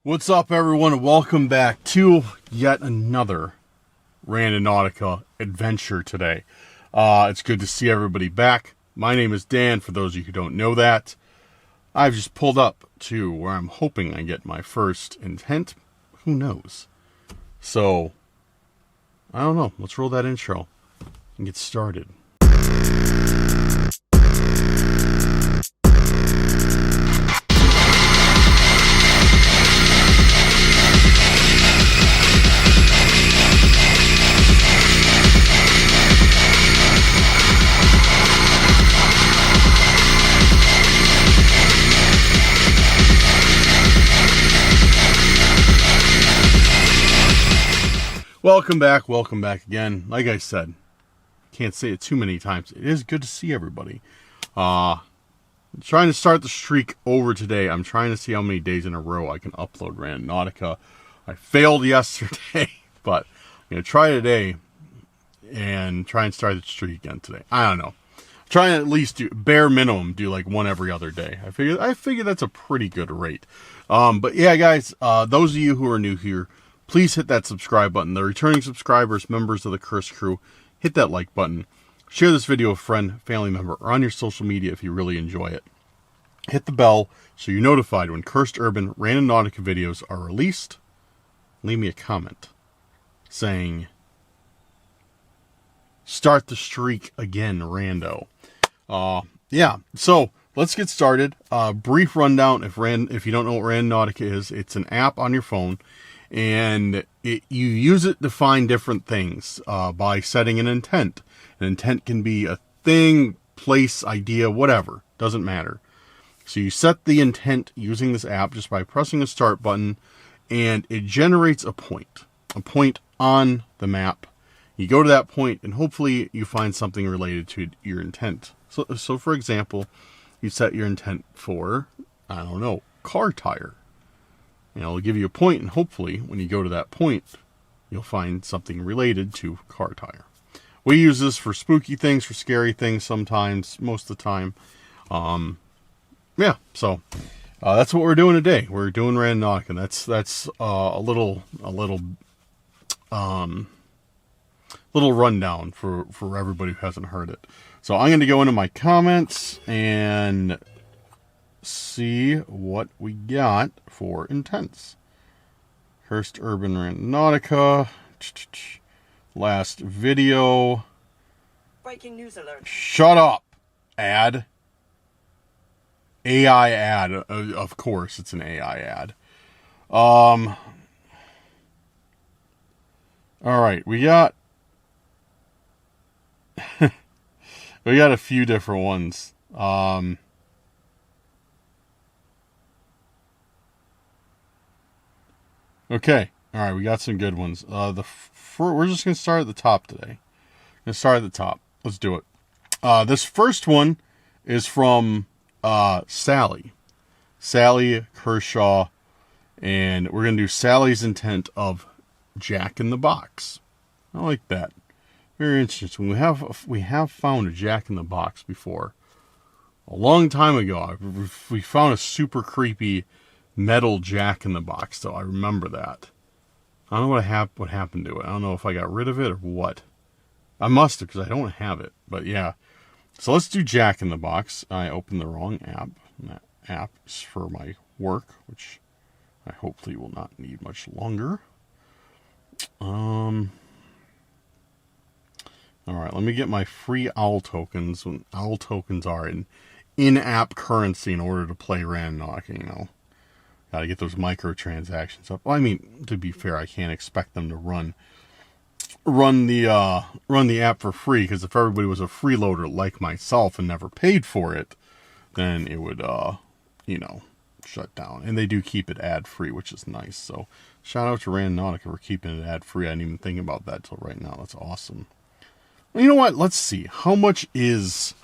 What's up, everyone, and welcome back to yet another Randonautica adventure today. It's good to see everybody back. My name is Dan, for those of you who don't know that. I've just pulled up to where I'm hoping I get my first intent. Who knows? So, I don't know. Let's roll that intro and get started. Welcome back again. Like I said, can't say it too many times. It is good to see everybody. I'm trying to start the streak over today. I'm trying to see how many days in a row I can upload Randonautica. I failed yesterday, but I'm going to try today and try and start the streak again today. I don't know. Try and at least do bare minimum, do like one every other day. I figure that's a pretty good rate. But yeah, guys, those of you who are new here, please hit that subscribe button. The returning subscribers, members of the Curse Crew, hit that like button. Share this video with a friend, family member, or on your social media if you really enjoy it. Hit the bell so you're notified when Cursed Urban Randonautica videos are released. Leave me a comment saying, start the streak again, Rando. Yeah, so let's get started. Brief rundown, if you don't know what Randonautica is, it's an app on your phone. And you use it to find different things by setting an intent. An intent can be a thing, place, idea, whatever. Doesn't matter. So you set the intent using this app just by pressing the start button, and it generates a point on the map. You go to that point, and hopefully you find something related to your intent. So for example, you set your intent for, I don't know, car tire. It'll give you a point, and hopefully, when you go to that point, you'll find something related to car tire. We use this for spooky things, for scary things sometimes, most of the time. Yeah, so that's what we're doing today. We're doing Randonautica, and that's a little rundown for everybody who hasn't heard it. So I'm going to go into my comments and see what we got for intents. Cursed Urban Randonautica. Last video. Breaking news alert. Shut up. Ad. AI ad. Of course, it's an AI ad. All right, we got a few different ones. Okay, all right, we got some good ones. We're just going to start at the top today. Let's do it. This first one is from Sally Kershaw, and we're going to do Sally's intent of Jack in the Box. I like that. Very interesting. We have found a Jack in the Box before. A long time ago, we found a super creepy metal Jack in the Box, though. I remember that. I don't know what happened to it. I don't know if I got rid of it or what. I must have, because I don't have it. But yeah. So let's do Jack in the Box. I opened the wrong app. And that app is for my work, which I hopefully will not need much longer. Alright, let me get my free owl tokens. When owl tokens are in-app currency in order to play Randonautica, you know. Got to get those microtransactions up. Well, I mean, to be fair, I can't expect them to run the app for free, because if everybody was a freeloader like myself and never paid for it, then it would, shut down. And they do keep it ad-free, which is nice. So, shout out to Randonautica for keeping it ad-free. I didn't even think about that till right now. That's awesome. Well, you know what? Let's see. How much is...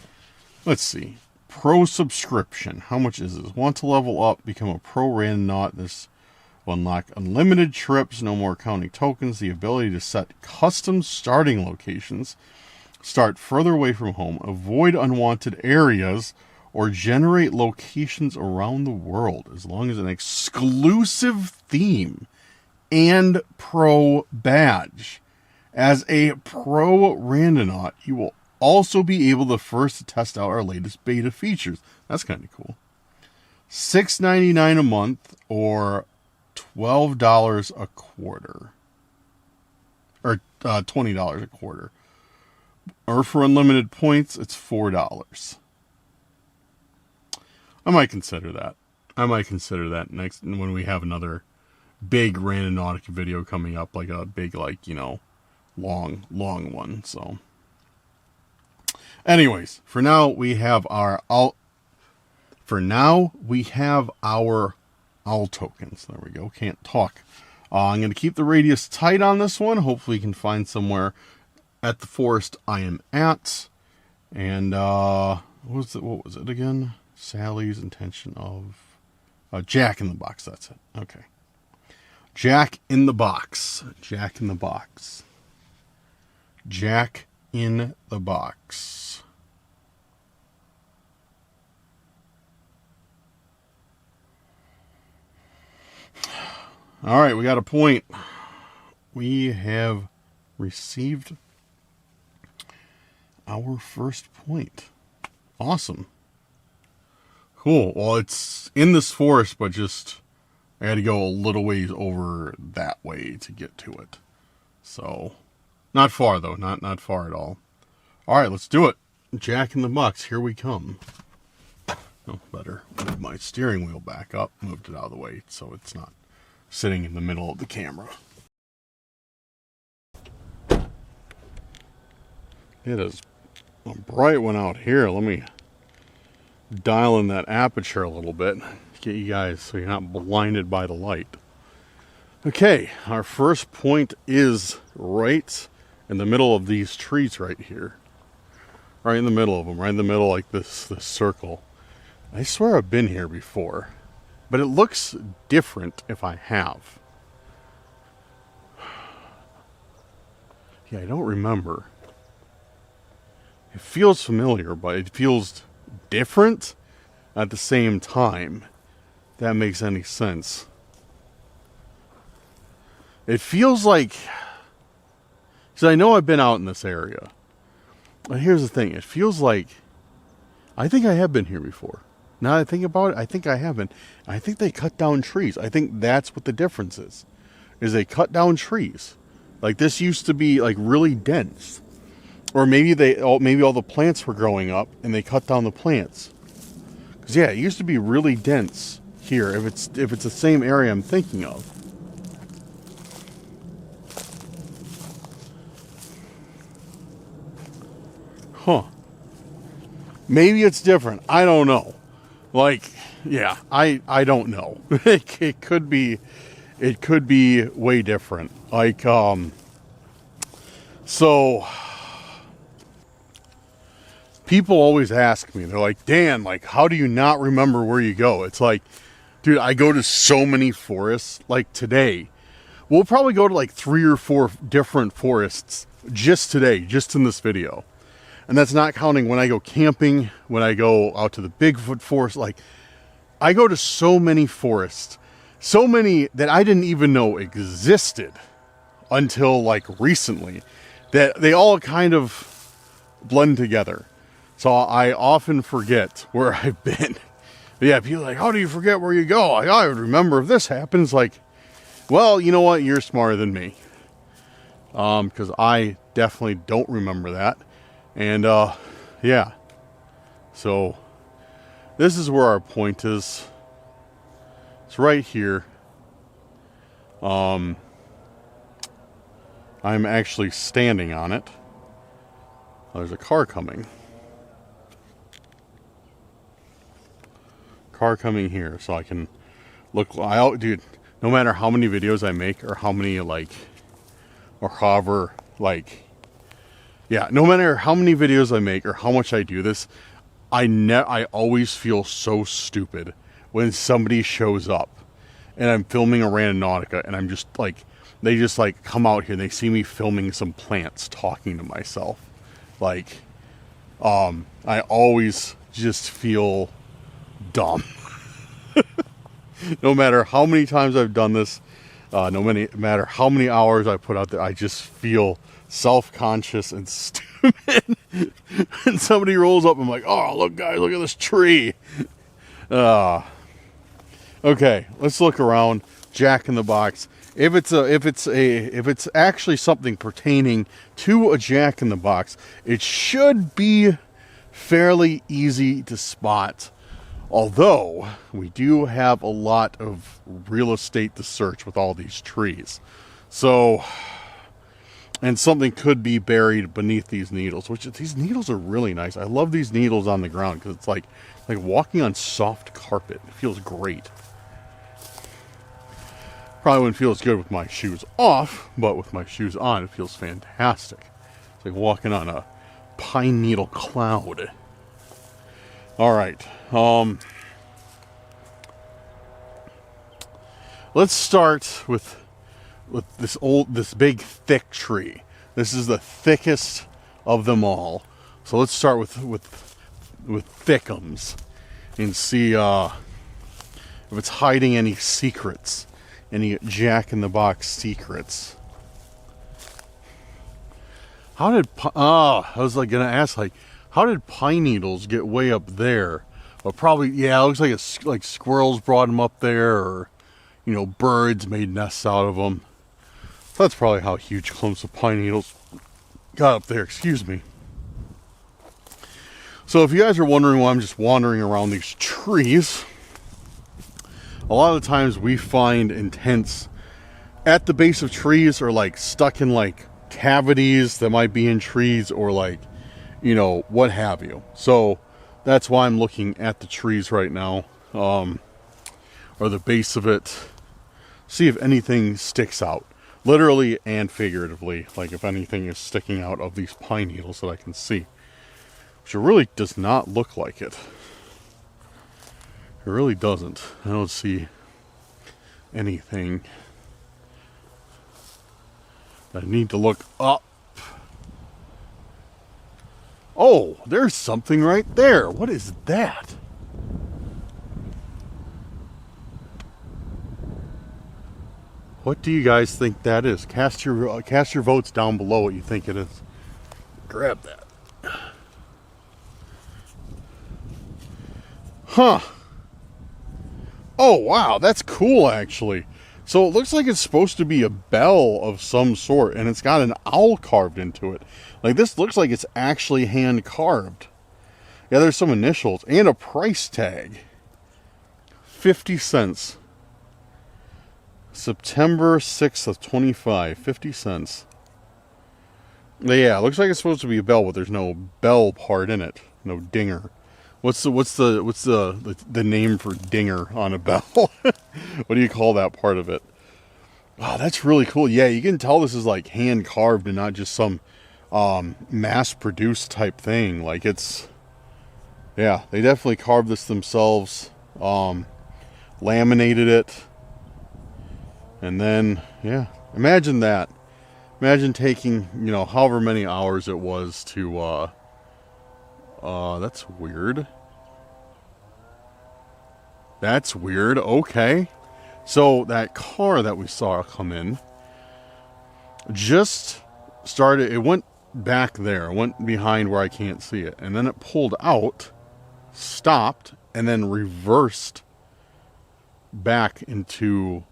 Let's see. Pro subscription. How much is this? Want to level up, become a pro Randonaut. This will unlock unlimited trips, no more counting tokens, the ability to set custom starting locations, start further away from home, avoid unwanted areas, or generate locations around the world as long as an exclusive theme and pro badge. As a pro randonaut, you will also be able to first test out our latest beta features. That's kind of cool. $6.99 a month or $12 a quarter. Or $20 a quarter. Or for unlimited points, it's $4. I might consider that. Next when we have another big Randonautica video coming up, like a big, like, you know, long one. So anyways, for now we have our alt tokens. There we go. Can't talk. I'm going to keep the radius tight on this one. Hopefully you can find somewhere at the forest I am at. And what was it again? Sally's intention of Jack in the Box. That's it. Okay. Jack in the Box. Jack in the Box. Jack in the Box. All right, we got a point. We have received our first point. Awesome. Cool. Well, it's in this forest, but just I had to go a little ways over that way to get to it. So, not far though. Not far at all. All right, let's do it. Jack in the Box. Here we come. Oh, better move my steering wheel back up. Moved it out of the way so it's not sitting in the middle of the camera. It is a bright one out here. Let me dial in that aperture a little bit. Get you guys so you're not blinded by the light. Okay, our first point is right in the middle of these trees right here. Right in the middle of them. Right in the middle, like this circle. I swear I've been here before. But it looks different if I have. Yeah, I don't remember. It feels familiar, but it feels different at the same time. If that makes any sense. It feels like... Because I know I've been out in this area. But here's the thing. It feels like... I think I have been here before. Now that I think about it, I think I haven't. I think they cut down trees. I think that's what the difference is they cut down trees. Like this used to be like really dense. Or maybe all the plants were growing up and they cut down the plants. Because yeah, it used to be really dense here if it's the same area I'm thinking of. Huh. Maybe it's different. I don't know. Like, yeah, I don't know. It could be way different. Like, so people always ask me, they're like, Dan, like, how do you not remember where you go? It's like, dude, I go to so many forests. Like today, we'll probably go to like 3 or 4 different forests just today, just in this video. And that's not counting when I go camping, when I go out to the Bigfoot forest. Like, I go to so many forests, so many that I didn't even know existed until like recently, that they all kind of blend together. So I often forget where I've been. But yeah, people are like, how do you forget where you go? I would remember if this happens. Like, well, you know what? You're smarter than me. Because I definitely don't remember that. And, yeah, so this is where our point is. It's right here. I'm actually standing on it. Oh, there's a car coming. Car coming here, so I can look. Dude, no matter how many videos I make or how many, like, or however, like, yeah, no matter how many videos I make or how much I do this, I always feel so stupid when somebody shows up and I'm filming a Randonautica and I'm just like, they just like come out here and they see me filming some plants talking to myself. Like, I always just feel dumb. No matter how many times I've done this, matter how many hours I put out there, I just feel self-conscious and stupid. And somebody rolls up, I'm like, oh, look, guys, look at this tree. Okay, let's look around. Jack in the Box. If it's actually something pertaining to a Jack in the Box, it should be fairly easy to spot. Although we do have a lot of real estate to search with all these trees. So, and something could be buried beneath these needles, which these needles are really nice. I love these needles on the ground because it's like walking on soft carpet. It feels great. Probably wouldn't feel as good with my shoes off, but with my shoes on, it feels fantastic. It's like walking on a pine needle cloud. All right. Let's start with this big thick tree. This is the thickest of them all. So let's start with thickums and see if it's hiding any secrets, any Jack in the Box secrets. I was like gonna ask, like, how did pine needles get way up there? Well, probably, yeah, it looks like it's like squirrels brought them up there, or, you know, birds made nests out of them. So that's probably how huge clumps of pine needles got up there, excuse me. So if you guys are wondering why I'm just wandering around these trees, a lot of the times we find intents at the base of trees, or like stuck in like cavities that might be in trees, or like, you know, what have you. So that's why I'm looking at the trees right now, or the base of it, see if anything sticks out, literally and figuratively, like if anything is sticking out of these pine needles that I can see, which it really does not look like it. It really doesn't. I don't see anything. I need to look up. Oh, there's something right there. What is that? What do you guys think that is? Cast your votes down below what you think it is. Grab that. Huh. Oh, wow, that's cool, actually. So it looks like it's supposed to be a bell of some sort, and it's got an owl carved into it. Like, this looks like it's actually hand carved. Yeah, there's some initials and a price tag. 50 cents. September 6th of 25. 50 cents. Yeah, it looks like it's supposed to be a bell, but there's no bell part in it. No dinger. What's the name for dinger on a bell? What do you call that part of it? Oh, that's really cool. Yeah, you can tell this is like hand carved and not just some mass produced type thing. Like, it's, yeah, they definitely carved this themselves, laminated it, and then, yeah, imagine that. Imagine taking, you know, however many hours it was to that's weird. That's weird. Okay. So that car that we saw come in just started, it went back there, went behind where I can't see it, and then it pulled out, stopped, and then reversed back into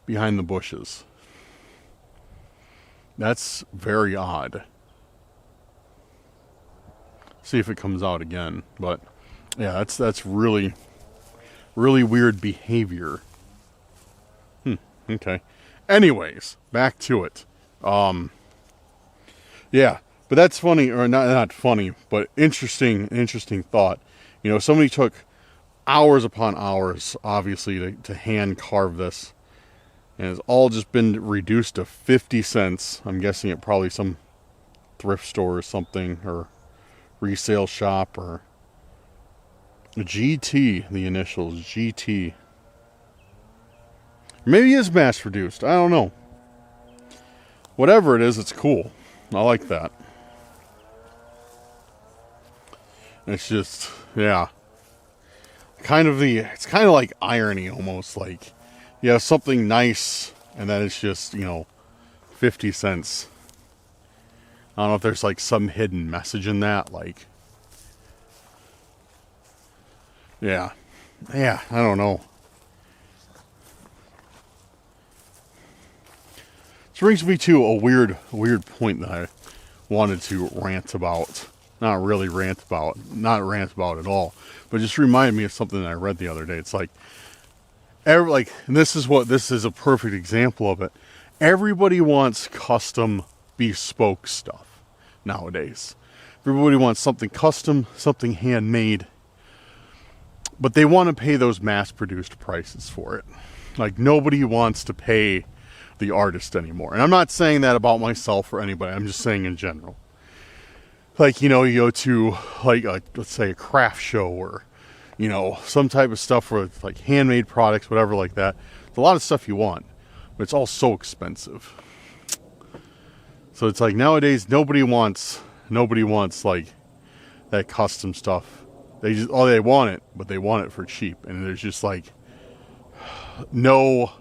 behind the bushes. That's very odd. See if it comes out again. But yeah, that's really weird behavior. Okay. Anyways, back to it. Yeah, but that's funny, or not funny, but interesting thought. You know, somebody took hours upon hours, obviously, to hand carve this, and it's all just been reduced to 50 cents. I'm guessing at probably some thrift store or something, or resale shop, or GT, the initials, GT. Maybe it is mass produced. I don't know. Whatever it is, it's cool. I like that. It's just, Yeah. It's kind of like irony almost. Like, you have something nice and then it's just, 50 cents. I don't know if there's like some hidden message in that. Like, yeah. Yeah, I don't know. This brings me to a weird point that I wanted to rant about. Not rant about at all, but just reminded me of something that I read the other day. It's like, and this is a perfect example of it. Everybody wants custom, bespoke stuff nowadays. Everybody wants something custom, something handmade, but they want to pay those mass-produced prices for it. Like, nobody wants to pay the artist anymore. And I'm not saying that about myself or anybody. I'm just saying in general. Like, you go to, like, let's say a craft show or, some type of stuff where it's like handmade products, whatever like that. There's a lot of stuff you want, but it's all so expensive. So it's like nowadays nobody wants like that custom stuff. They want it, but they want it for cheap. And there's just like no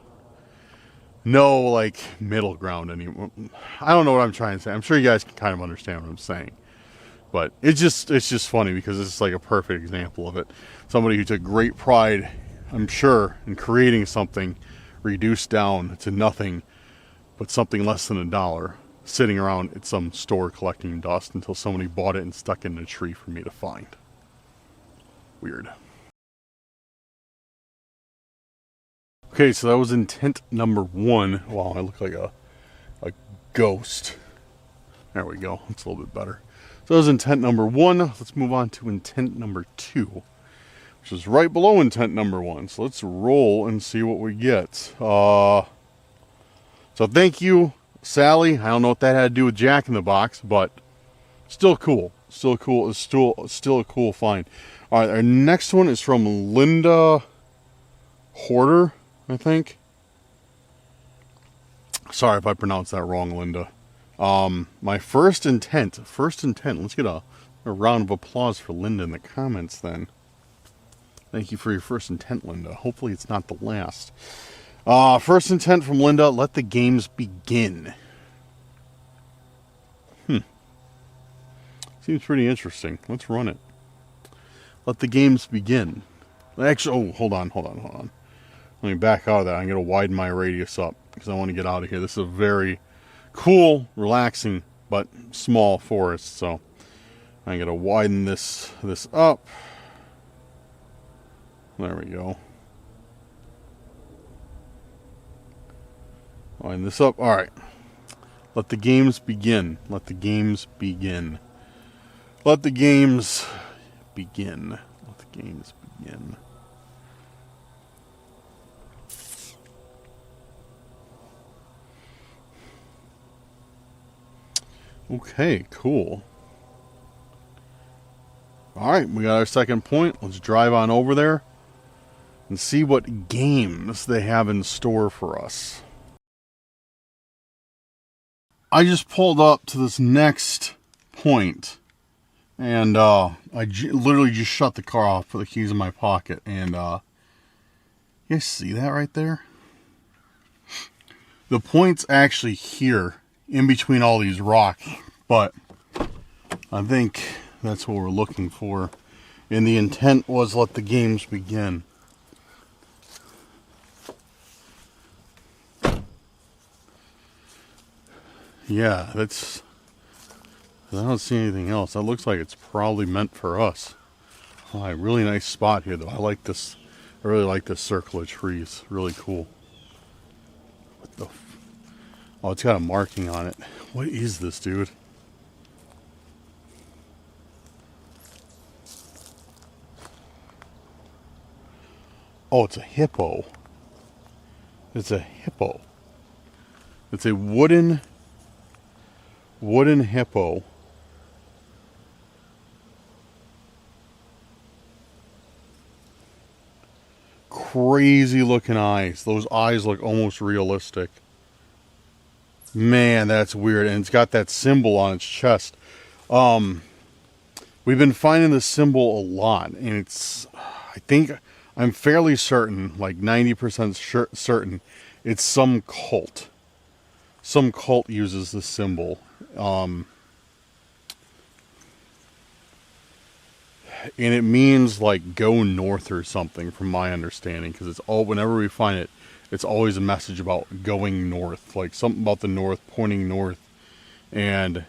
like middle ground anymore. I don't know what I'm trying to say. I'm sure you guys can kind of understand what I'm saying. But it's just funny because it's like a perfect example of it. Somebody who took great pride, I'm sure, in creating something reduced down to nothing but something less than $1, sitting around at some store collecting dust until somebody bought it and stuck it in a tree for me to find. Weird. Okay, so that was intent number 1. Wow, I look like a ghost. There we go. It's a little bit better. So that was intent number 1. Let's move on to intent number 2, which is right below intent number 1. So let's roll and see what we get. So thank you, Sally. I don't know what that had to do with Jack in the Box, but still cool. Still cool. It's still a cool find. All right, our next one is from Linda Horder, I think. Sorry if I pronounced that wrong, Linda. My first intent. Let's get a round of applause for Linda in the comments then. Thank you for your first intent, Linda. Hopefully it's not the last. First intent from Linda, let the games begin. Seems pretty interesting. Let's run it. Let the games begin. Actually, hold on. Let me back out of that. I'm going to widen my radius up because I want to get out of here. This is a very cool, relaxing, but small forest. So I'm going to widen this up. There we go. Widen this up. All right. Let the games begin. Let the games begin. Let the games begin. Let the games begin. Okay, cool. Alright, we got our second point. Let's drive on over there and see what games they have in store for us. I just pulled up to this next point, and literally just shut the car off, put the keys in my pocket, and you guys see that right there? The point's actually here, in between all these rocks, but I think that's what we're looking for. And the intent was let the games begin. Yeah, I don't see anything else. That looks like it's probably meant for us. Oh, a really nice spot here, though. I like this. I really like this circle of trees. Really cool. What the? Oh, it's got a marking on it. What is this, dude? Oh, it's a hippo. It's a hippo. It's a wooden hippo. Crazy looking eyes. Those eyes look almost realistic. Man, that's weird. And it's got that symbol on its chest. we've been finding this symbol a lot, and it's, I'm fairly certain, like 90% certain, it's some cult. Some cult uses this symbol. And it means like go north or something, from my understanding, because it's all, whenever we find it, it's always a message about going north, like something about the north, pointing north. And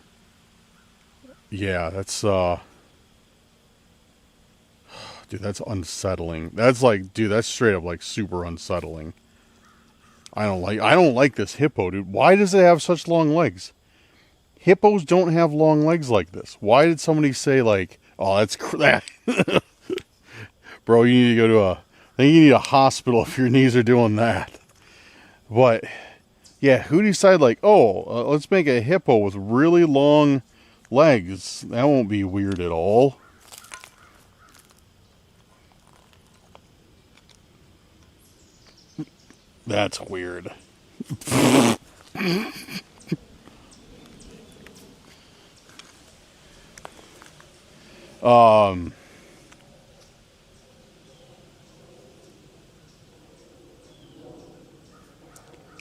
yeah, that's dude, that's unsettling. That's like, dude, that's straight up like super unsettling. I don't like this hippo, dude. Why does it have such long legs? Hippos don't have long legs like this. Why did somebody say like, oh, that's bro, you need to go to I think you need a hospital if your knees are doing that. But yeah, who decided like, oh, let's make a hippo with really long legs? That won't be weird at all. That's weird.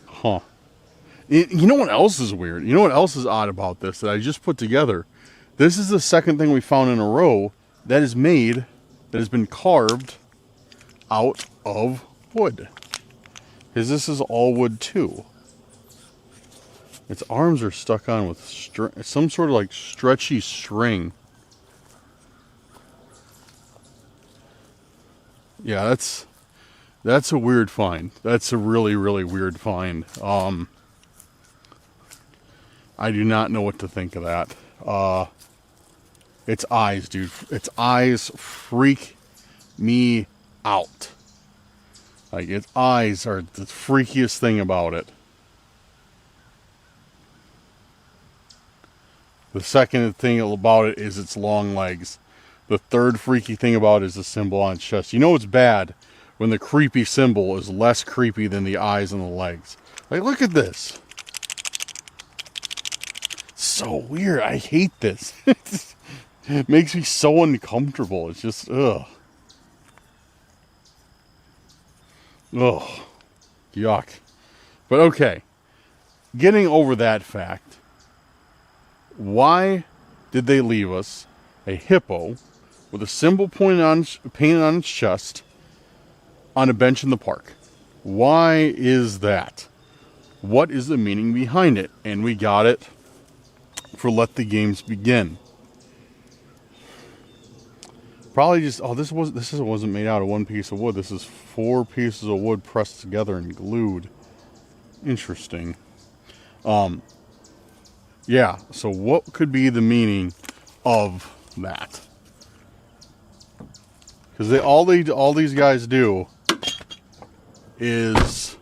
Huh. You know what else is weird? You know what else is odd about this that I just put together? This is the second thing we found in a row that is made, that has been carved out of wood. Because this is all wood too. Its arms are stuck on with some sort of like stretchy string. Yeah, that's a weird find. That's a really, really weird find. I do not know what to think of that. Its eyes, dude. Its eyes freak me out. Like, its eyes are the freakiest thing about it. The second thing about it is its long legs. The third freaky thing about it is the symbol on its chest. You know it's bad when the creepy symbol is less creepy than the eyes and the legs. Like, look at this. So weird. I hate this. It makes me so uncomfortable. It's just, ugh. Ugh. Yuck. But okay. Getting over that fact, why did they leave us a hippo with a symbol painted on its chest on a bench in the park? Why is that? What is the meaning behind it? And we got it for Let the Games Begin. Probably just, oh, this wasn't made out of one piece of wood. This is 4 pieces of wood pressed together and glued. Interesting. Yeah, so what could be the meaning of that? Because all these guys do is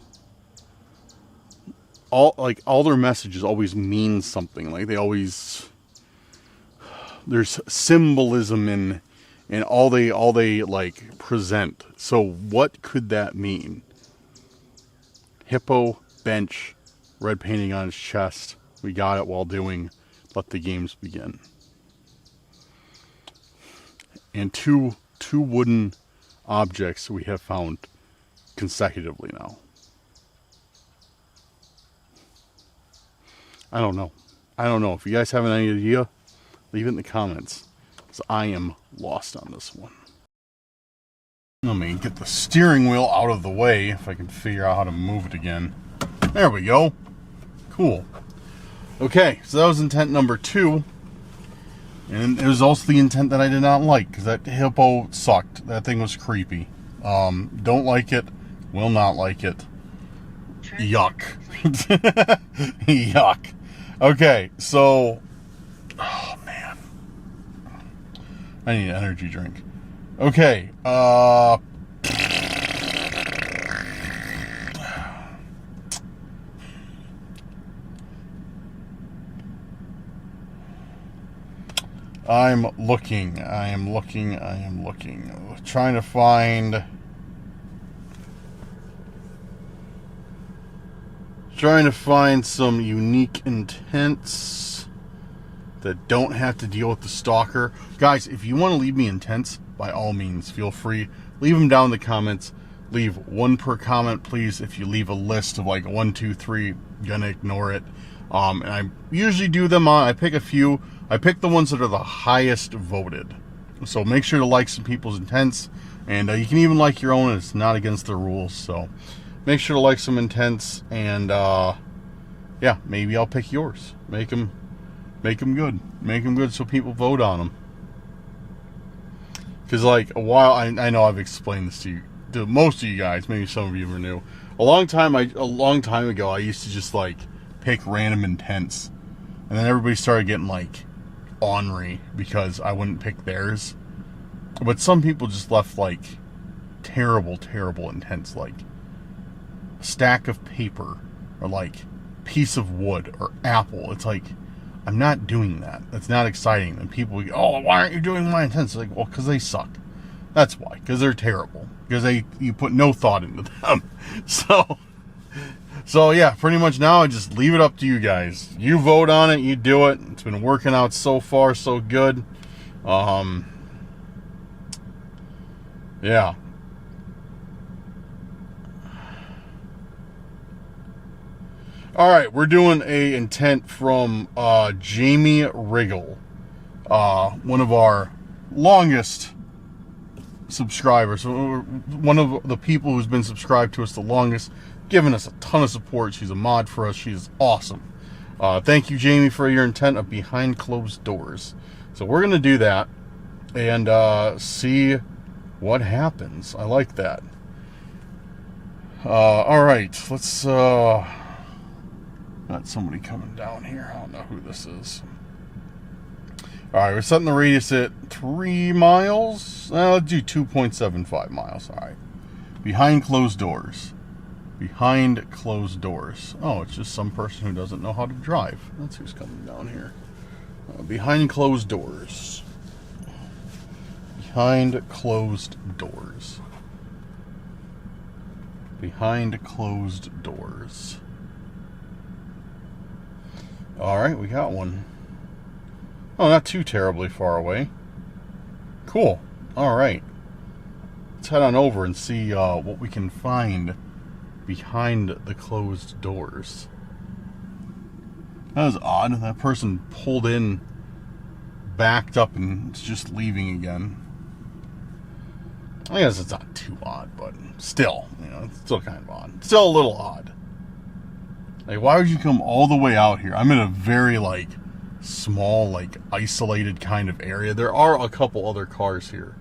all their messages always mean something. Like there's symbolism in all they like present. So what could that mean? Hippo, bench, red painting on his chest. We got it while doing Let the Games Begin. And two wooden objects we have found consecutively now. I don't know. If you guys have any idea, leave it in the comments. Because I am lost on this one. Let me get the steering wheel out of the way if I can figure out how to move it again. There we go. Cool. Okay, so that was intent number 2. And it was also the intent that I did not like, because that hippo sucked. That thing was creepy. Don't like it. Will not like it. Yuck. Yuck. Okay, so... Oh, man. I need an energy drink. Okay, I am looking. Trying to find some unique intents that don't have to deal with the stalker. Guys, if you want to leave me intents, by all means, feel free. Leave them down in the comments. Leave one per comment, please. If you leave a list of like 1, 2, 3, gonna ignore it. And I usually do them on, I pick a few. I pick the ones that are the highest voted. So make sure to like some people's intents. And you can even like your own. It's not against the rules. So make sure to like some intents. And yeah, maybe I'll pick yours. Make them good. Make them good so people vote on them. Because like a while, I know I've explained this to most of you guys. Maybe some of you are new. A long time ago, I used to just like pick random intents, and then everybody started getting like ornery because I wouldn't pick theirs. But some people just left like terrible intents, like a stack of paper or like piece of wood or apple. It's like, I'm not doing that. That's not exciting. And people go, oh, why aren't you doing my intents? Like, well, because they suck. That's why. Because they're terrible. Because you put no thought into them. So yeah, pretty much now I just leave it up to you guys. You vote on it. You do it. It's been working out so far, so good. Yeah. All right, we're doing a intent from Jamie Riggle, one of our longest subscribers, one of the people who's been subscribed to us the longest, giving us a ton of support. She's a mod for us. She's awesome. Thank you, Jamie, for your intent of behind closed doors. So we're going to do that and see what happens. I like that. All right, let's... got somebody coming down here. I don't know who this is. All right, we're setting the radius at 3 miles. Let's do 2.75 miles. All right. Behind closed doors. Behind closed doors. Oh, it's just some person who doesn't know how to drive. That's who's coming down here. Behind closed doors. Behind closed doors. Behind closed doors. All right, we got one. Oh, not too terribly far away. Cool. All right. Let's head on over and see what we can find behind the closed doors. That was odd. That person pulled in, backed up, and is just leaving again. I guess it's not too odd, but still, it's still kind of odd. Still a little odd. Like, why would you come all the way out here? I'm in a very, like, small, like, isolated kind of area. There are a couple other cars here.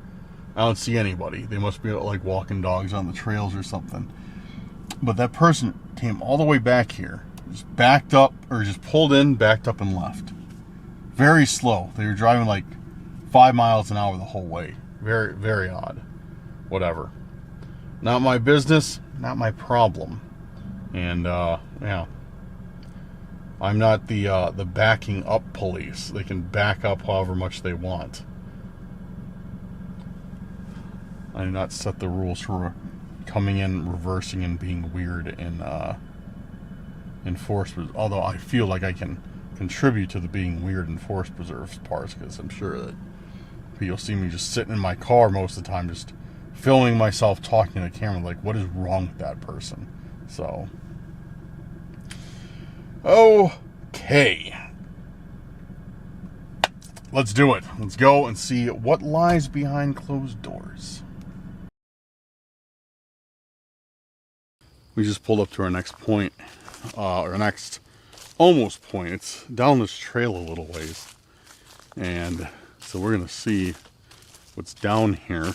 I don't see anybody. They must be, like, walking dogs on the trails or something. But that person came all the way back here. Just backed up, or just pulled in, backed up, and left. Very slow. They were driving, like, 5 miles an hour the whole way. Very, very odd. Whatever. Not my business. Not my problem. And, yeah. I'm not the backing up police. They can back up however much they want. I do not set the rules for coming in, reversing, and being weird in force. Although I feel like I can contribute to the being weird in force preserves parts, because I'm sure that you'll see me just sitting in my car most of the time, just filming myself talking to the camera, like, what is wrong with that person? So... okay. Let's do it. Let's go and see what lies behind closed doors. We just pulled up to our next point, or next almost point. It's down this trail a little ways. And so we're going to see what's down here.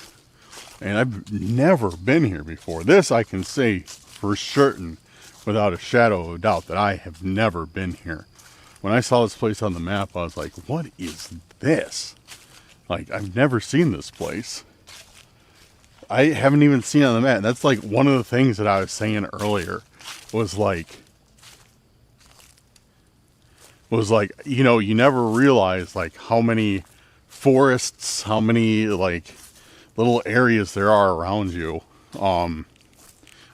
And I've never been here before. This I can say for certain, without a shadow of a doubt, that I have never been here. When I saw this place on the map, I was like, what is this? Like, I've never seen this place. I haven't even seen it on the map. That's like one of the things that I was saying earlier was like, you never realize like how many forests, how many like little areas there are around you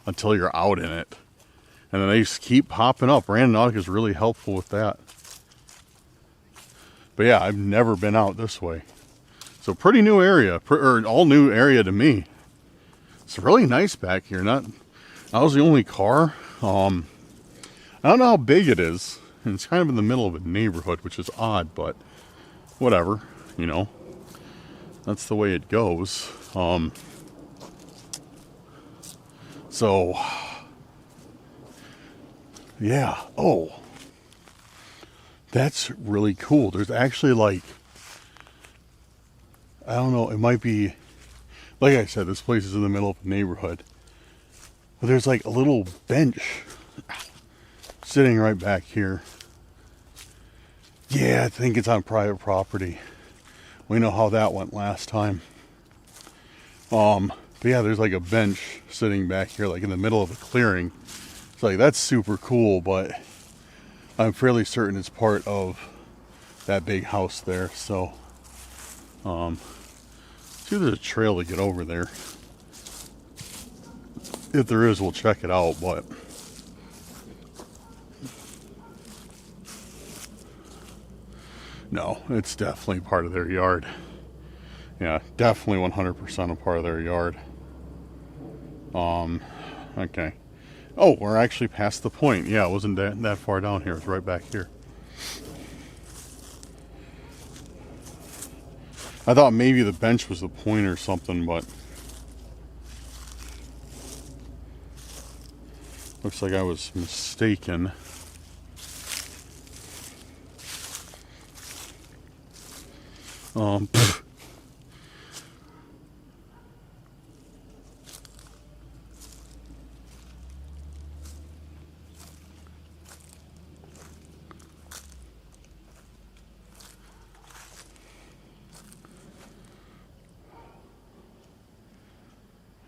until you're out in it. And then they just keep popping up. Randonautica is really helpful with that. But yeah, I've never been out this way. So pretty new area, or all new area to me. It's really nice back here. Not I was the only car. I don't know how big it is. And it's kind of in the middle of a neighborhood, which is odd, but whatever, you know. That's the way it goes. So yeah. Oh, that's really cool. There's actually like, I don't know, it might be, like I said, this place is in the middle of a neighborhood. But there's like a little bench sitting right back here. Yeah, I think it's on private property. We know how that went last time. But yeah, there's like a bench sitting back here, like in the middle of a clearing. It's like, that's super cool, but I'm fairly certain it's part of that big house there. So, see if there's a trail to get over there. If there is, we'll check it out, but no, it's definitely part of their yard. Yeah, definitely 100% a part of their yard. Okay. Oh, we're actually past the point. Yeah, it wasn't that far down here. It's right back here. I thought maybe the bench was the point or something, but looks like I was mistaken.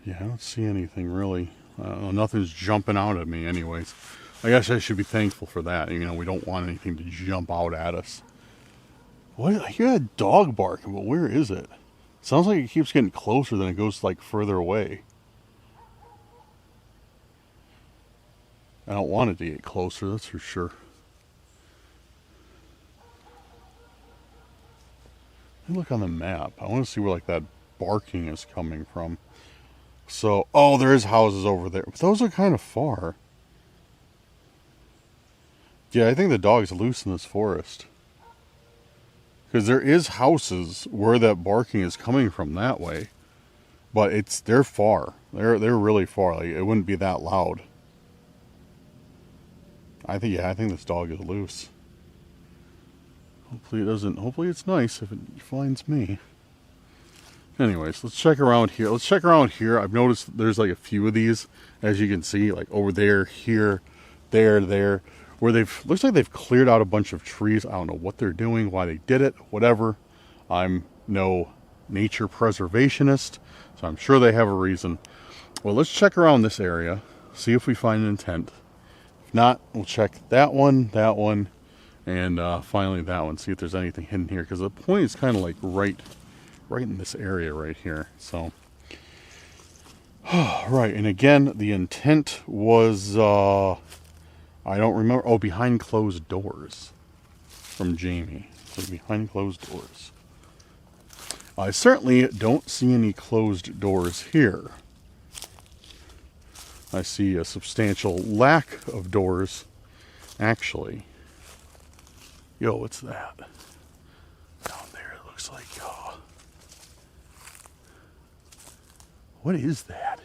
Yeah, I don't see anything really. Nothing's jumping out at me anyways. I guess I should be thankful for that. You know, we don't want anything to jump out at us. What? I hear a dog barking, but where is it? Sounds like it keeps getting closer than it goes like further away. I don't want it to get closer, that's for sure. Let me look on the map. I want to see where like that barking is coming from. So, oh, there is houses over there. But those are kind of far. Yeah, I think the dog's loose in this forest. Because there is houses where that barking is coming from that way. But they're far. They're really far. Like, it wouldn't be that loud. I think this dog is loose. Hopefully it doesn't. Hopefully it's nice if it finds me. Anyways, let's check around here. I've noticed there's like a few of these, as you can see, like over there, here, there, where looks like they've cleared out a bunch of trees. I don't know what they're doing, why they did it, whatever. I'm no nature preservationist, so I'm sure they have a reason. Well, let's check around this area, see if we find an intent. If not, we'll check that one, and finally that one, see if there's anything hidden here, because the point is kind of like right in this area right here. So right, and again, the intent was I don't remember. Oh, behind closed doors from Jamie. So behind closed doors. I certainly don't see any closed doors here. I see a substantial lack of doors, actually. Yo, what's that? Down there, it looks like, what is that?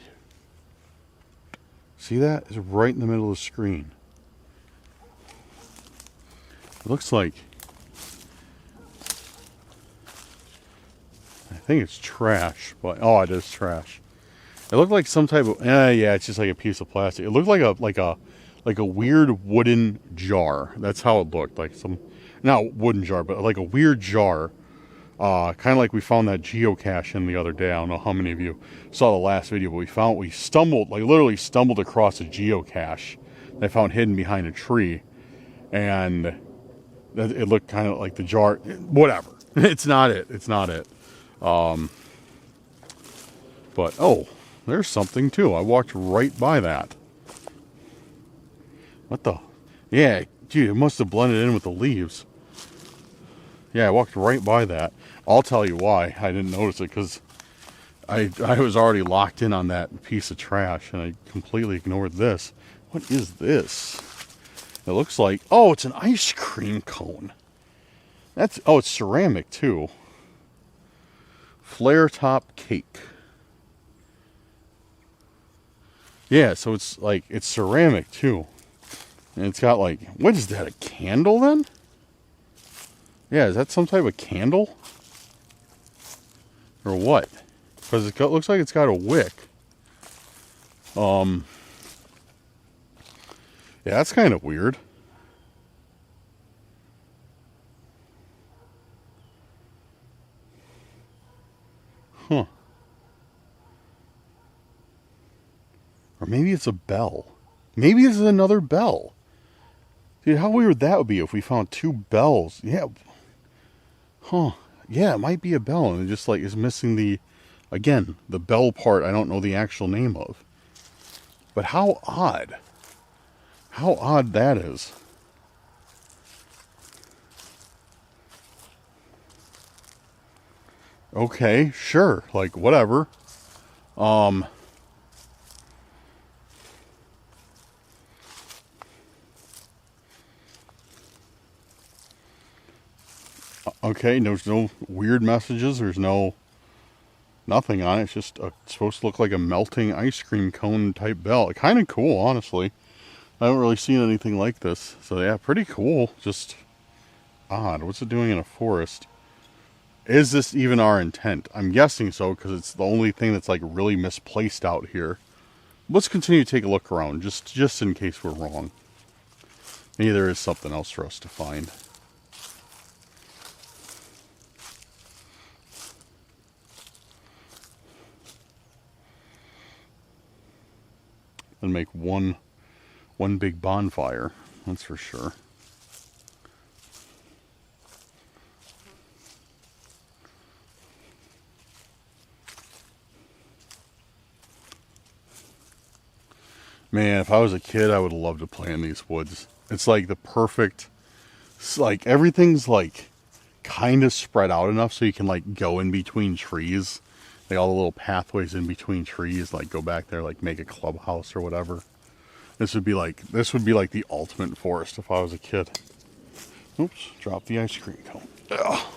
See that? It's right in the middle of the screen. It looks like, I think it's trash, but oh, it is trash. It looked like some type of, yeah, it's just like a piece of plastic. It looked like a weird wooden jar. That's how it looked, like some, not wooden jar, but like a weird jar. Kind of like we found that geocache in the other day. I don't know how many of you saw the last video, but we literally stumbled across a geocache that I found hidden behind a tree. And it looked kind of like the jar, whatever. It's not it. But, oh, there's something too. I walked right by that. What the? Yeah, gee, it must have blended in with the leaves. Yeah, I walked right by that. I'll tell you why I didn't notice it, because I was already locked in on that piece of trash, and I completely ignored this. What is this? It looks like, oh, it's an ice cream cone. Oh, it's ceramic too. Flare top cake. Yeah, so it's like, it's ceramic too. And it's got like, what is that, a candle then? Yeah, is that some type of candle? Or what? Because it looks like it's got a wick. Yeah, that's kind of weird. Huh. Or maybe it's a bell. Maybe this is another bell. Dude, how weird that would be if we found two bells. Yeah. Huh. Yeah, it might be a bell, and it just like is missing the, again, the bell part I don't know the actual name of. But how odd. How odd that is. Okay, sure. Like, whatever. Okay, there's no weird messages. There's nothing on it. It's just it's supposed to look like a melting ice cream cone type bell. Kind of cool, honestly. I haven't really seen anything like this. So yeah, pretty cool. Just odd. What's it doing in a forest? Is this even our intent? I'm guessing so, because it's the only thing that's like really misplaced out here. Let's continue to take a look around, just in case we're wrong. Maybe there is something else for us to find. And make one big bonfire, that's for sure. Man, if I was a kid, I would love to play in these woods. It's like the perfect, it's like everything's like kind of spread out enough so you can like go in between trees. Like all the little pathways in between trees, like go back there, like make a clubhouse or whatever. This would be like the ultimate forest if I was a kid. Oops, dropped the ice cream cone. Ugh.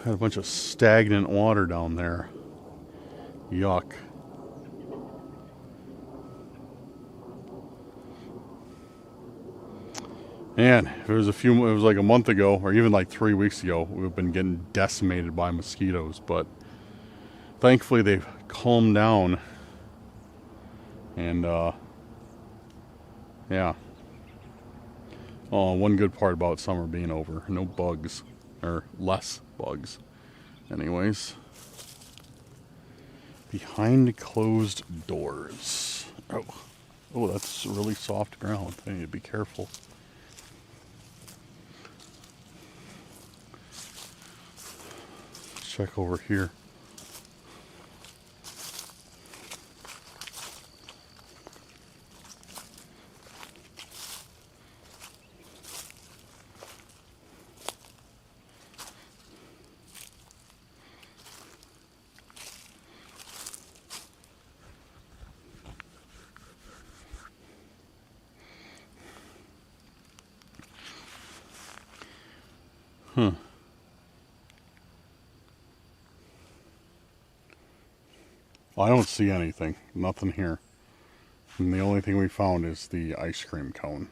Got a bunch of stagnant water down there. Yuck. Man, it was like a month ago, or even like 3 weeks ago, we've been getting decimated by mosquitoes, but thankfully they've calmed down. And, yeah. Oh, one good part about summer being over. No bugs. Or less bugs. Anyways. Behind closed doors. Oh, that's really soft ground. I need to be careful. Let's check over here. Huh. Well, I don't see anything. Nothing here. And the only thing we found is the ice cream cone.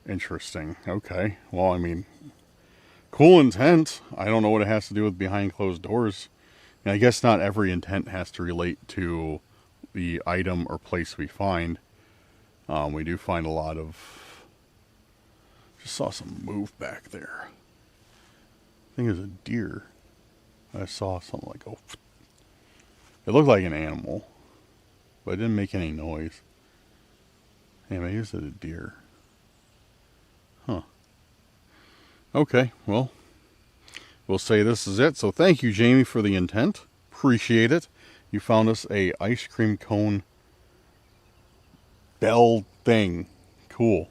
Interesting. Okay. Well, I mean, cool intent. I don't know what it has to do with behind closed doors. And I guess not every intent has to relate to the item or place we find. We do find a lot of... Just saw some move back there. I think it was a deer. I saw something like, oh, it looked like an animal, but it didn't make any noise. Yeah, maybe it was a deer. Huh. Okay, well, we'll say this is it. So thank you, Jamie, for the intent. Appreciate it. You found us a ice cream cone bell thing. Cool.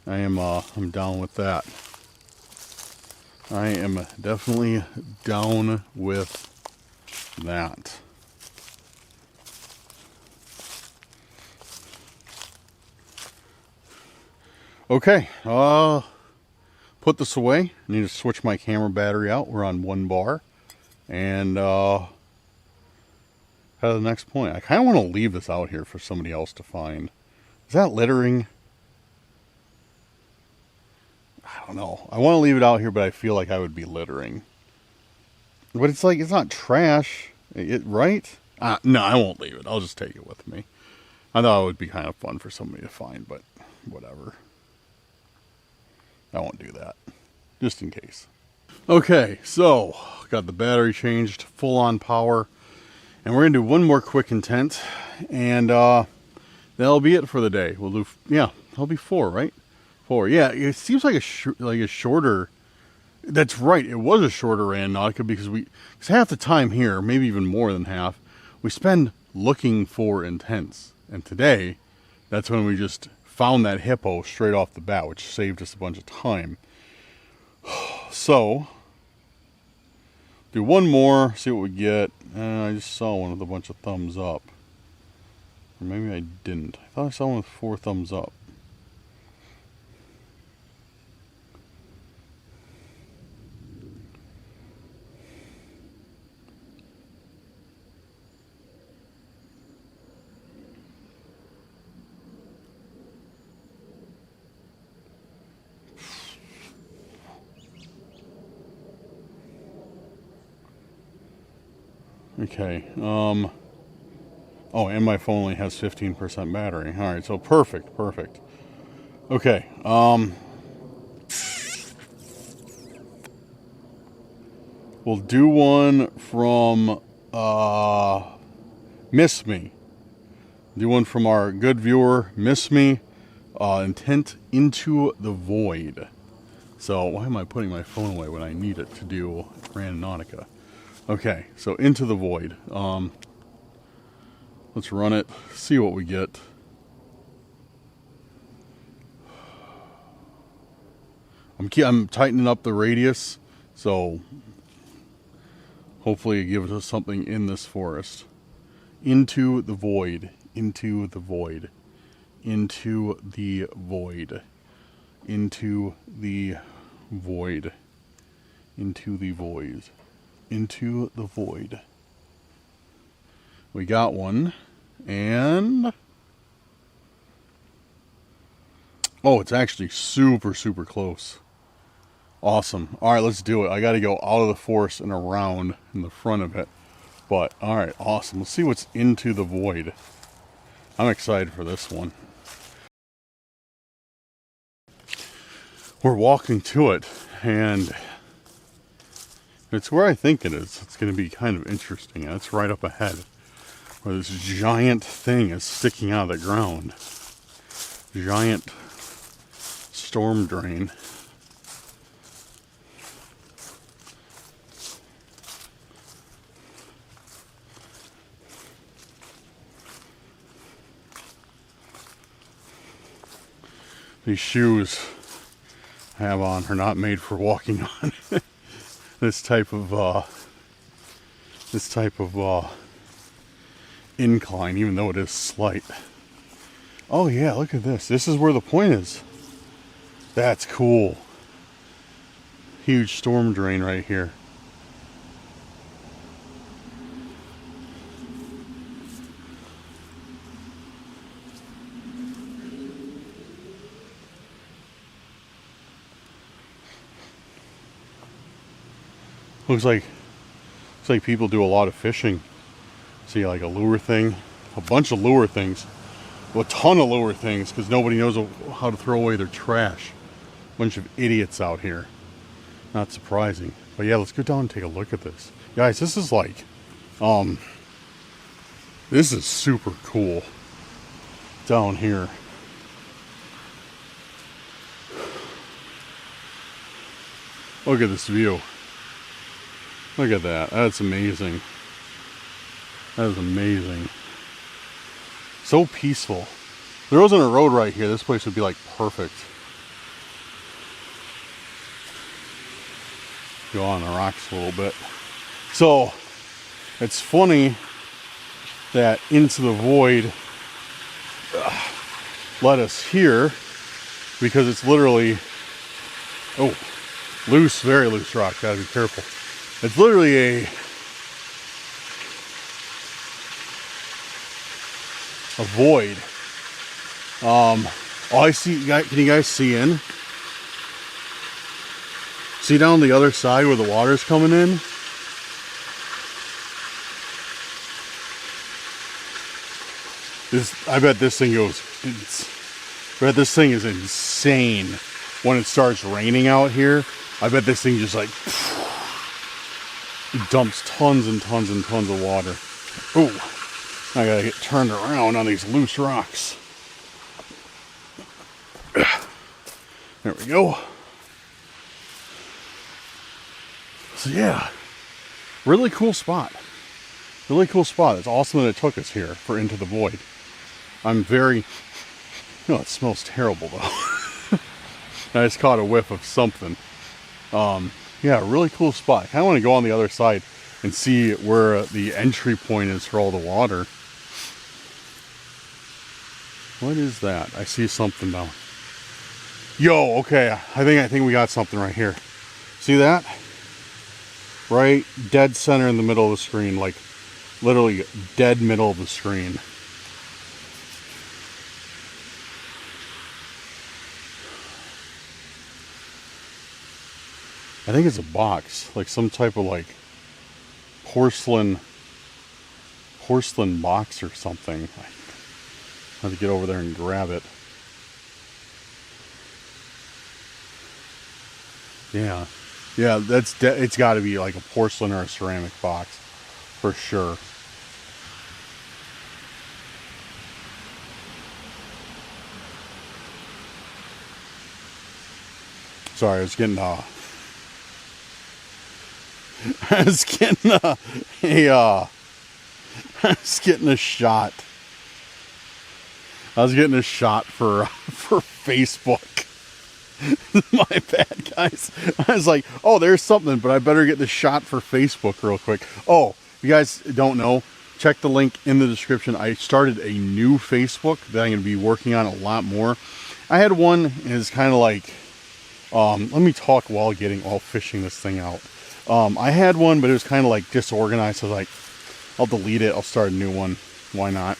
I'm down with that. I am definitely down with that. Okay, put this away. I need to switch my camera battery out. We're on 1 bar. And head to the next point. I kind of want to leave this out here for somebody else to find. Is that littering? I don't know. I want to leave it out here, but I feel like I would be littering. But it's like, it's not trash, right? No, I won't leave it. I'll just take it with me. I thought it would be kind of fun for somebody to find, but whatever. I won't do that, just in case. Okay, so got the battery changed, full on power, and we're gonna do one more quick intent, and that'll be it for the day. We'll do, yeah, that'll be 4, right? 4, yeah. It seems like a shorter. That's right. It was a shorter Randonautica because half the time here, maybe even more than half, we spend looking for intents, and today, that's when we just found that hippo straight off the bat, which saved us a bunch of time. So, do one more, see what we get. I just saw one with a bunch of thumbs up. Or maybe I didn't. I thought I saw one with 4 thumbs up. Okay, oh, and my phone only has 15% battery. Alright, so perfect. Okay, we'll do one from, Miss Me. Do one from our good viewer, Miss Me, intent Into the Void. So, why am I putting my phone away when I need it to do Randonautica? Okay, so Into the Void. Let's run it, see what we get. I'm tightening up the radius, so hopefully it gives us something in this forest. Into the void, into the void, into the void, into the void, into the void. Into the void. We got one, and oh, it's actually super close. Awesome. All right, let's do it. I got to go out of the forest and around in the front of it, but all right, awesome. Let's see what's into the void. I'm excited for this one. We're walking to it, and it's where I think it is. It's going to be kind of interesting. It's right up ahead, where this giant thing is sticking out of the ground. Giant storm drain. These shoes I have on are not made for walking on. This type of incline, even though it is slight. Oh yeah, look at this. This is where the point is. That's cool. Huge storm drain right here. Looks like people do a lot of fishing. See, like a lure thing, a bunch of lure things, a ton of lure things, because nobody knows how to throw away their trash. Bunch of idiots out here. Not surprising. But yeah, let's go down and take a look at this. Guys, this is like, this is super cool down here. Look at this view. Look at that. That's amazing. That is amazing. So peaceful. If there wasn't a road right here, this place would be like perfect. Go on the rocks a little bit. So it's funny that Into the Void led us here, because it's literally, oh, loose, very loose rock. Gotta be careful. It's literally a void. All I see, can you guys see in? See down the other side where the water's coming in? I bet this thing goes, I bet this thing is insane when it starts raining out here. I bet this thing just like dumps tons and tons and tons of water. Oh, I gotta get turned around on these loose rocks. There we go. So yeah, really cool spot. Really cool spot. It's awesome that it took us here for Into the Void. I'm very, it smells terrible though. I just caught a whiff of something. Yeah, really cool spot. I kind of want to go on the other side and see where the entry point is for all the water. What is that? I see something down. Yo, okay. I think we got something right here. See that? Right dead center in the middle of the screen, like literally dead middle of the screen. I think it's a box, like some type of like porcelain box or something. I have to get over there and grab it. Yeah, it's got to be like a porcelain or a ceramic box for sure. Sorry, I was getting a shot for Facebook. My bad, guys. I was like, oh, there's something, but I better get the shot for Facebook real quick. Oh, if you guys don't know, check the link in the description. I started a new Facebook that I'm going to be working on a lot more. I had one, and it's kind of like, let me talk while fishing this thing out. I had one, but it was kind of like disorganized. So I was like, I'll delete it. I'll start a new one. Why not?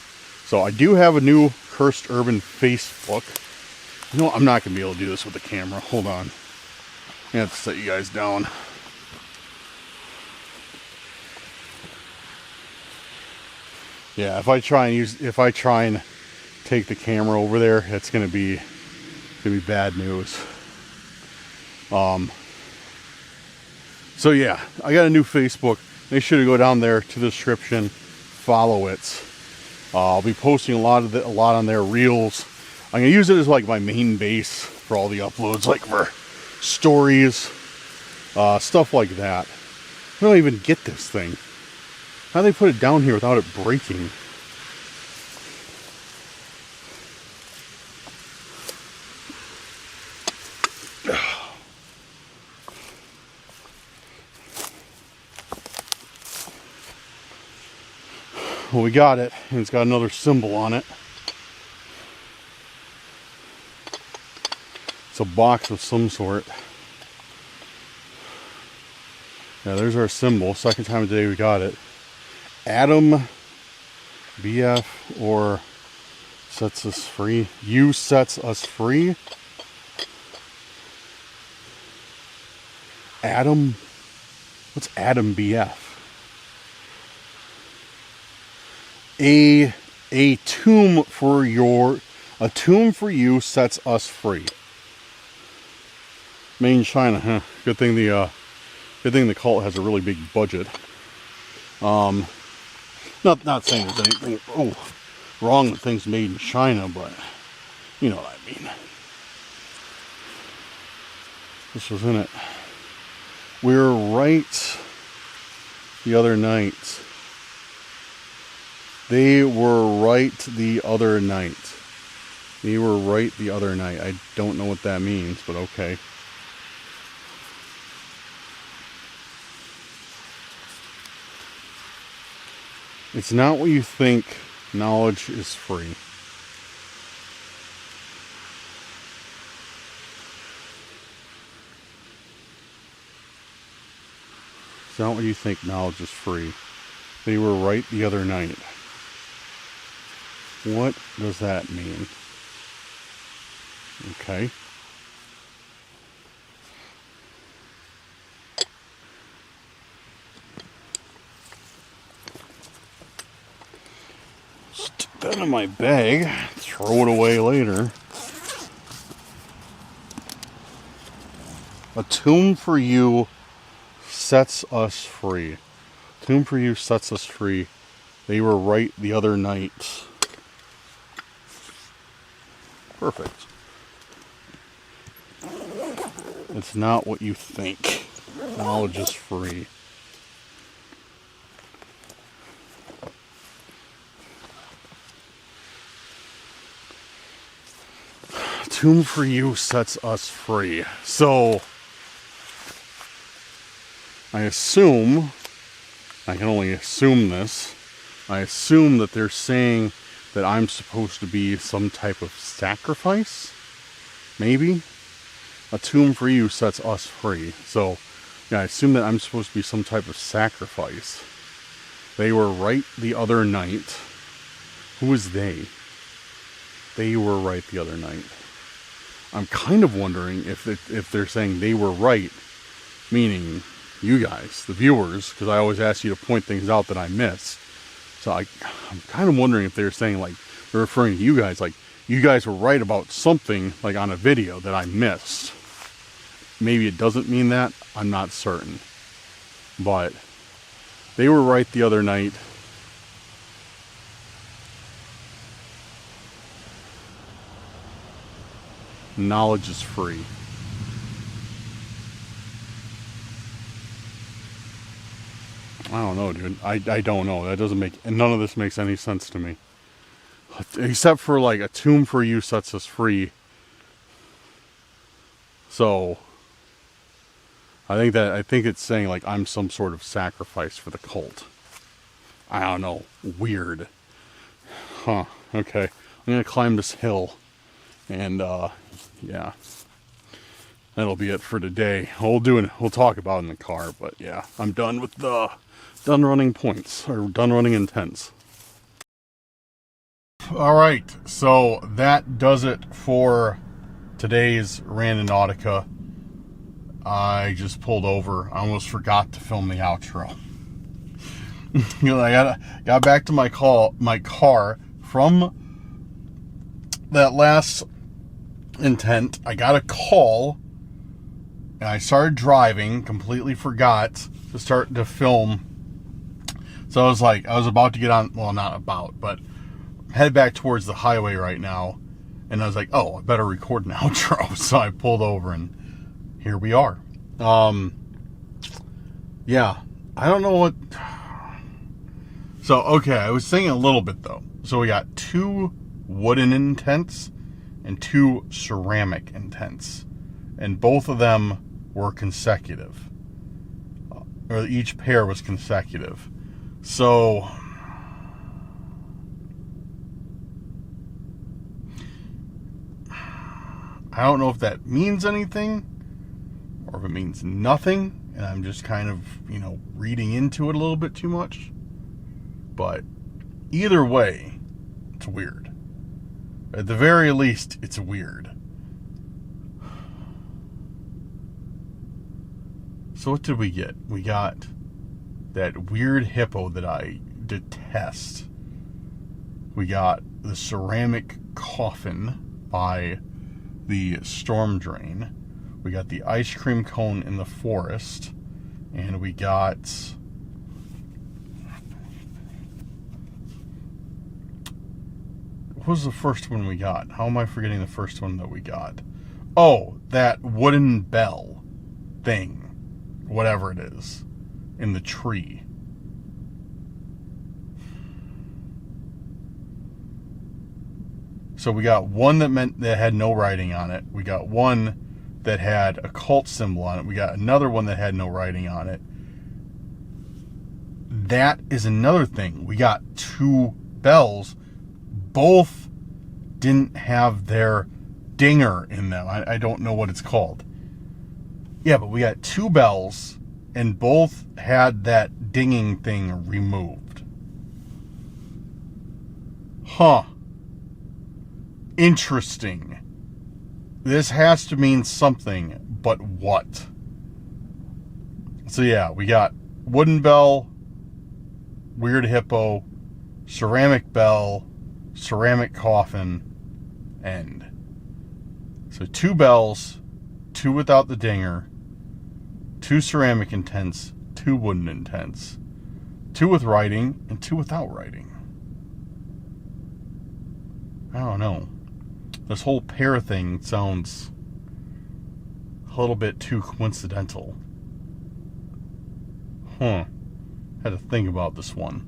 So I do have a new Cursed Urban Facebook. You know what? I'm not going to be able to do this with the camera. Hold on. I have to set you guys down. Yeah, if I try and take the camera over there, it's going to be bad news. So yeah, I got a new Facebook. Make sure to go down there to the description, follow it. I'll be posting a lot on their reels. I'm gonna use it as like my main base for all the uploads, like for stories, stuff like that. I don't even get this thing. How do they put it down here without it breaking? Well, we got it, and it's got another symbol on it. It's a box of some sort. Yeah, there's our symbol. Second time today we got it. Adam BF or sets us free. You sets us free. Adam. What's Adam BF? A tomb for you sets us free. Made in China, huh? Good thing the cult has a really big budget. Not saying there's anything wrong with things made in China, but you know what I mean. This was in it. We were right the other night. They were right the other night. They were right the other night. I don't know what that means, but okay. It's not what you think. Knowledge is free. It's not what you think. Knowledge is free. They were right the other night. What does that mean? Okay. Stick that in my bag. Throw it away later. A tomb for you sets us free. A tomb for you sets us free. They were right the other night. Perfect. It's not what you think. Knowledge is free. A tomb for you sets us free. So, I assume, I can only assume this, I assume that they're saying that I'm supposed to be some type of sacrifice? Maybe? A tomb for you sets us free. So, yeah, I assume that I'm supposed to be some type of sacrifice. They were right the other night. Who is they? They were right the other night. I'm kind of wondering if they're saying they were right, meaning you guys, the viewers, because I always ask you to point things out that I miss. So I'm kind of wondering if they're saying, like, they're referring to you guys, like, you guys were right about something, like, on a video that I missed. Maybe it doesn't mean that. I'm not certain. But they were right the other night. Knowledge is free. I don't know, dude. I don't know. That doesn't make... none of this makes any sense to me. Except for, like, a tomb for you sets us free. So, I think it's saying, like, I'm some sort of sacrifice for the cult. I don't know. Weird. Huh. Okay. I'm gonna climb this hill. And, yeah. That'll be it for today. We'll talk about it in the car, but yeah. I'm done with done running points, or done running intents. Alright, so that does it for today's Randonautica. I just pulled over. I almost forgot to film the outro. You know, I got back to my car from that last intent. I got a call, and I started driving, completely forgot to start to film. So I was about to get on, well, not about, but head back towards the highway right now. And I was like, oh, I better record an outro. So I pulled over, and here we are. Yeah, I don't know what. So, okay, I was thinking a little bit, though. So we got 2 wooden intents and 2 ceramic intents. And both of them were consecutive. Or each pair was consecutive. So, I don't know if that means anything or if it means nothing, and I'm just kind of, reading into it a little bit too much. But either way, it's weird. At the very least, it's weird. So what did we get? We got that weird hippo that I detest. We got the ceramic coffin by the storm drain. We got the ice cream cone in the forest. And we got... what was the first one we got? How am I forgetting the first one that we got? Oh, that wooden bell thing. Whatever it is. In the tree. So we got one that had no writing on it. We got one that had a cult symbol on it. We got another one that had no writing on it. That is another thing. We got two bells. Both didn't have their dinger in them. I don't know what it's called. Yeah, but we got two bells, and both had that dinging thing removed. Huh. Interesting. This has to mean something, but what? So yeah, we got wooden bell, weird hippo, ceramic bell, ceramic coffin, end. So two bells, two without the dinger, two ceramic intents, two wooden intents, two with writing, and two without writing. I don't know. This whole pair thing sounds a little bit too coincidental. Had to think about this one.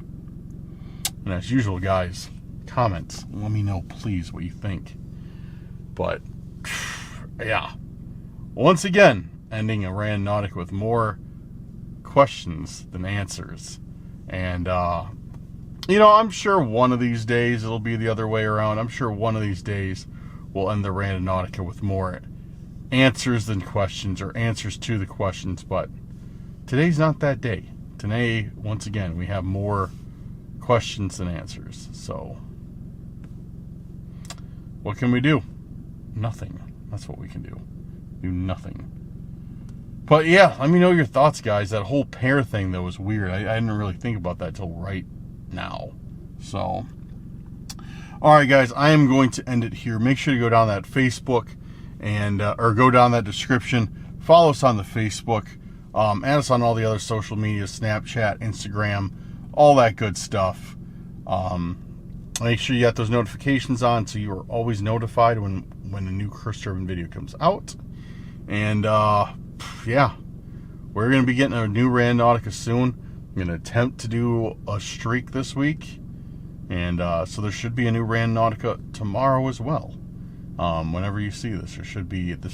And as usual, guys, comments. Let me know, please, what you think. But, yeah. Once again, ending a Randonautica with more questions than answers. And, I'm sure one of these days it'll be the other way around. I'm sure one of these days we'll end the Randonautica with more answers than questions, or answers to the questions. But today's not that day. Today, once again, we have more questions than answers. So, what can we do? Nothing. That's what we can do. Do nothing. But yeah, let me know your thoughts, guys. That whole pair thing, though, was weird. I didn't really think about that till right now. So, alright, guys, I am going to end it here. Make sure to go down that Facebook and or go down that description. Follow us on the Facebook. Add us on all the other social media, Snapchat, Instagram, all that good stuff. Make sure you got those notifications on so you are always notified when a new Curse-Driven video comes out. And, yeah, we're going to be getting a new Randonautica soon. I'm going to attempt to do a streak this week. And so there should be a new Randonautica tomorrow as well. Whenever you see this, there should be, the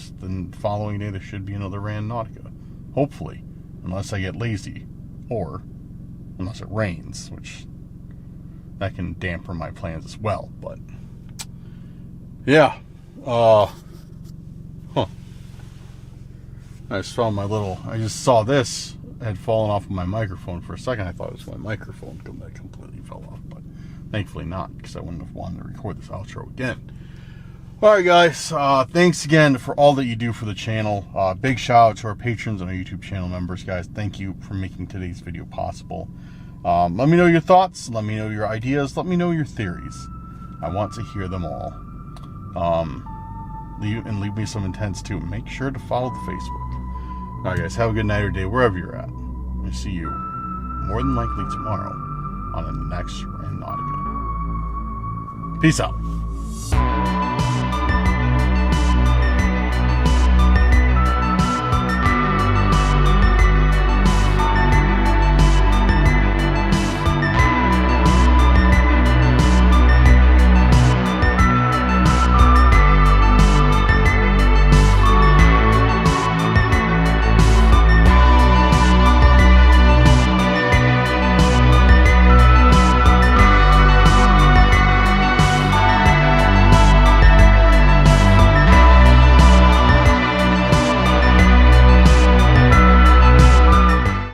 following day, there should be another Randonautica. Hopefully. Unless I get lazy. Or unless it rains, which that can dampen my plans as well. But, yeah. I just found I just saw this had fallen off of my microphone. For a second I thought it was my microphone that completely fell off, but thankfully not, because I wouldn't have wanted to record this outro again. Alright, guys, thanks again for all that you do for the channel. Big shout out to our patrons and our YouTube channel members, guys. Thank you for making today's video possible. Let me know your thoughts, let me know your ideas, let me know your theories. I want to hear them all. Leave me some intents too. Make sure to follow the Facebook. Alright, guys, have a good night or day wherever you're at. I'll see you more than likely tomorrow on the next Randonautica. Peace out.